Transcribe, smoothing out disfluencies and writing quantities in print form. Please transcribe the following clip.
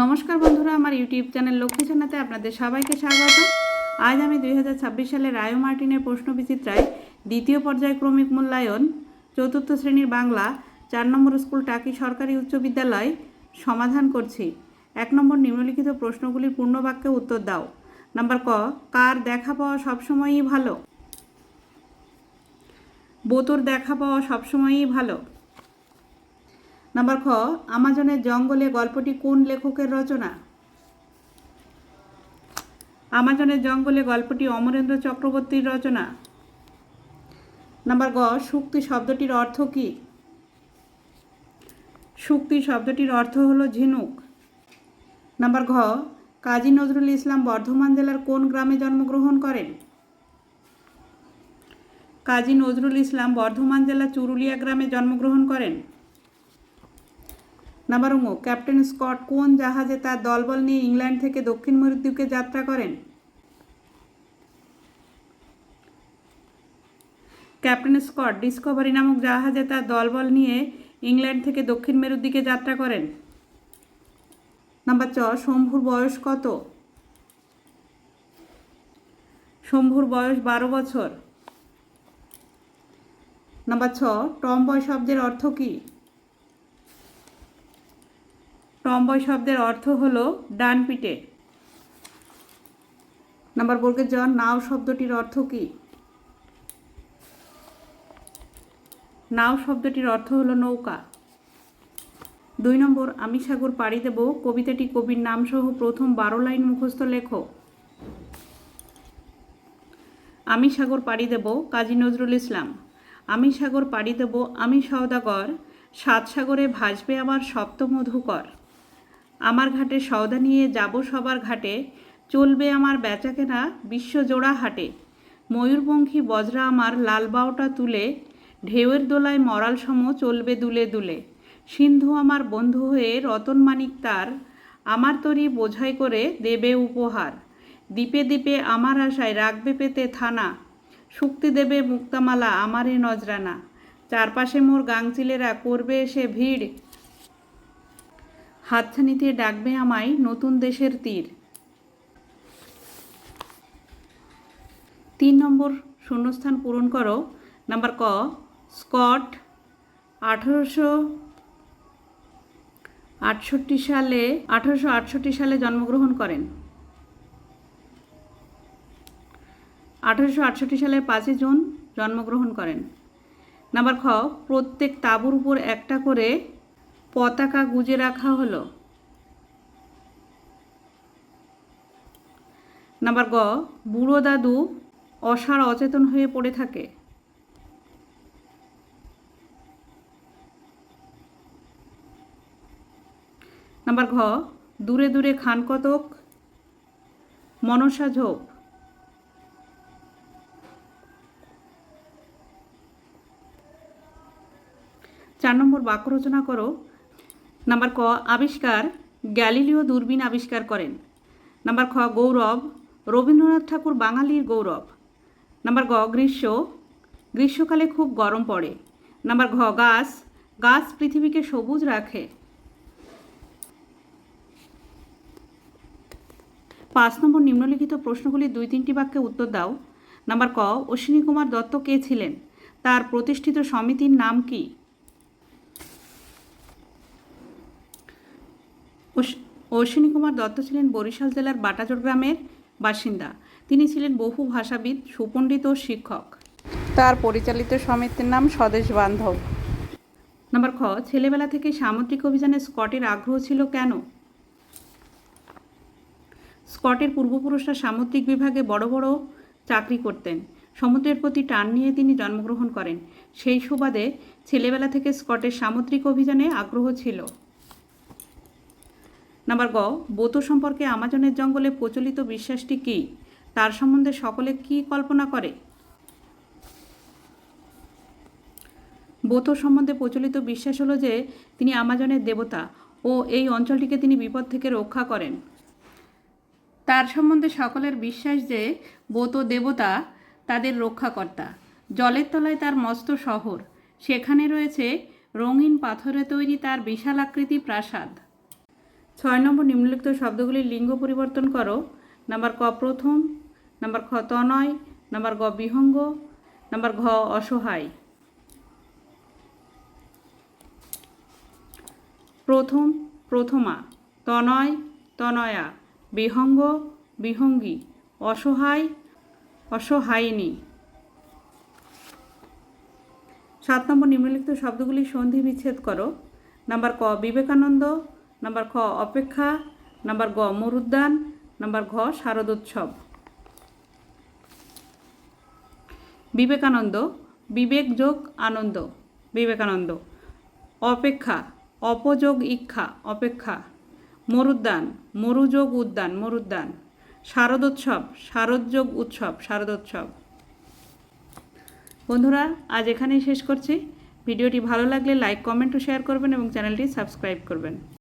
নমস্কার বন্ধুরা, আমার ইউটিউব চ্যানেল লক্ষ্মী জানাতে আপনাদের সবাইকে স্বাগত। আজ আমি 2026 সালে রায় ও মার্টিনের প্রশ্নবিচিত্রায় দ্বিতীয় পর্যায়ক্রমিক মূল্যায়ন চতুর্থ শ্রেণীর বাংলা 4 নম্বর স্কুল টাকি সরকারি উচ্চ বিদ্যালয় সমাধান করছি। 1 নম্বর নিম্নলিখিত প্রশ্নগুলির পূর্ণ বাক্যে উত্তর দাও। নাম্বার ক, কার দেখা পাওয়া সবসময়ই ভালো? বোতোর দেখা পাওয়া সবসময়ই ভালো। নাম্বার খ, আমাজনের জঙ্গলে গল্পটি কোন লেখকের রচনা? আমাজনের জঙ্গলে গল্পটি অমরেন্দ্র চক্রবর্তীর রচনা। নাম্বার গ, শুক্তি শব্দটির অর্থ কী? শুক্তি শব্দটির অর্থ হলো ঝিনুক। নাম্বার ঘ, কাজী নজরুল ইসলাম বর্ধমান জেলার কোন গ্রামে জন্মগ্রহণ করেন? কাজী নজরুল ইসলাম বর্ধমান জেলার চুরুলিয়া গ্রামে জন্মগ্রহণ করেন। নাম্বার ঙ, ক্যাপ্টেন স্কট কোন জাহাজে তার দলবল নিয়ে ইংল্যান্ড থেকে দক্ষিণ মেরুর দিকে যাত্রা করেন? ক্যাপ্টেন স্কট ডিসকভারি নামক জাহাজে তার দলবল নিয়ে ইংল্যান্ড থেকে দক্ষিণ মেরুর দিকে যাত্রা করেন। নাম্বার চ, শম্ভুর বয়স কত? শম্ভুর বয়স 12 বছর। নাম্বার ছ, টমবয় শব্দের অর্থ কী? টমবয় শব্দের অর্থ হলো ডান পিঠে। নাম্বার বর্গের জ, নাও শব্দটির অর্থ কী? নাও শব্দটির অর্থ হলো নৌকা। 2 নম্বর, আমি সাগর পাড়ি দেব কবিতাটি কবির নাম সহ প্রথম 12 লাইন মুখস্থ লেখো। আমি সাগর পাড়ি দেব কাজী নজরুল ইসলাম। আমি সাগর পাড়ি দেব আমি সওদাগর, 7 সাগরে ভাসবে আমার সপ্ত মধুকর। আমার ঘাটে সওদা নিয়ে যাব সবার ঘাটে, চলবে আমার বেচাকেনা বিশ্বজোড়া হাটে। ময়ূরপঙ্খী বজরা আমার লাল বাউটা তুলে, ঢেউয়ের দোলায় মরাল সম চলবে দুলে দুলে। সিন্ধু আমার বন্ধু হয়ে রতন মানিক তার, আমার তরি বোঝাই করে দেবে উপহার। দ্বীপে দ্বীপে আমার আশায় রাখবে পেতে থানা, শুক্তি দেবে মুক্তামালা আমারে নজরানা। চারপাশে মোর গাংচিলেরা করবে এসে ভিড়, হাতছানিতে ডাকবে আমায় নতুন দেশের তীর। 3 নম্বর শূন্যস্থান পূরণ করো। নাম্বার ক, স্কট 1868 সালে জন্মগ্রহণ করেন। 1868 সালের 5 জুন জন্মগ্রহণ করেন। নাম্বার খ, প্রত্যেক তাঁবুর উপর একটা করে পতাকা গুজে রাখা হলো। নাম্বার গ, বুড়ো দাদু অসাড় অচেতন হয়ে পড়ে থাকে। নাম্বার ঘ, দূরে দূরে খান কতক মনসা ঝোপ। 4 নম্বর বাক্য রচনা করো। নাম্বার ক, আবিষ্কার গ্যালিলিও দূরবীন আবিষ্কার করেন। নাম্বার খ, গৌরব রবীন্দ্রনাথ ঠাকুর বাঙালির গৌরব। নাম্বার গ, গ্রীষ্মকালে খুব গরম পড়ে। নাম্বার ঘ, গাছ পৃথিবীকে সবুজ রাখে। 5 নম্বর নিম্নলিখিত প্রশ্নগুলির 2-3টি বাক্যে উত্তর দাও। নাম্বার ক, অশ্বিনী কুমার দত্ত কে ছিলেন? তার প্রতিষ্ঠিত সমিতির নাম কি? অশ্বিনী কুমার দত্ত ছিলেন বরিশাল জেলার বাটাজোড় গ্রামের বাসিন্দা। তিনি ছিলেন বহু ভাষাবিদ, সুপণ্ডিত ও শিক্ষক। তার পরিচালিত সমিতির নাম স্বদেশ বান্ধব। নাম্বার খ, ছেলেবেলা থেকে সামুদ্রিক অভিযানে স্কটের আগ্রহ ছিল কেন? স্কটের পূর্বপুরুষরা সামুদ্রিক বিভাগে বড় বড় চাকরি করতেন। সমুদ্রের প্রতি টান নিয়ে তিনি জন্মগ্রহণ করেন। সেই সুবাদে ছেলেবেলা থেকে স্কটের সামুদ্রিক অভিযানে আগ্রহ ছিল। নাম্বার গ, বোতো সম্পর্কে আমাজনের জঙ্গলে প্রচলিত বিশ্বাসটি কী? তার সম্বন্ধে সকলে কী কল্পনা করে? বোতো সম্বন্ধে প্রচলিত বিশ্বাস হলো যে তিনি আমাজনের দেবতা ও এই অঞ্চলটিকে তিনি বিপদ থেকে রক্ষা করেন। তার সম্বন্ধে সকলের বিশ্বাস যে বোতো দেবতা তাদের রক্ষাকর্তা। জলের তলায় তার মস্ত শহর, সেখানে রয়েছে রঙিন পাথরে তৈরি তার বিশাল আকৃতি প্রাসাদ। 6 নম্বর নিম্নলিখিত শব্দগুলির লিঙ্গ পরিবর্তন করো। নাম্বার ক প্রথম, নাম্বার খ তনয়, নাম্বার গ বিহঙ্গ, নাম্বার ঘ অসহায়। প্রথম প্রথমা, তনয় তনয়া, বিহঙ্গ বিহঙ্গী, অসহায় অসহায়িনী। 7 নম্বর নিম্নলিখিত শব্দগুলি সন্ধি বিচ্ছেদ করো। নাম্বার ক বিবেকানন্দ, নাম্বার খ অপেক্ষা, নাম্বার গ মরুদ্যান, নাম্বার ঘ শারদোৎসব। বিবেকানন্দ, বিবেক যোগ আনন্দ, বিবেকানন্দ। অপেক্ষা, অপযোগ ইক্ষা, অপেক্ষা। মরুদ্যান, মরুযোগ উদ্যান, মরুদ্যান। শারদোৎসব, শারদযোগ উৎসব, শারদোৎসব। বন্ধুরা, আজ এখানেই শেষ করছি। ভিডিওটি ভালো লাগলে লাইক, কমেন্ট ও শেয়ার করবেন এবং চ্যানেলটি সাবস্ক্রাইব করবেন।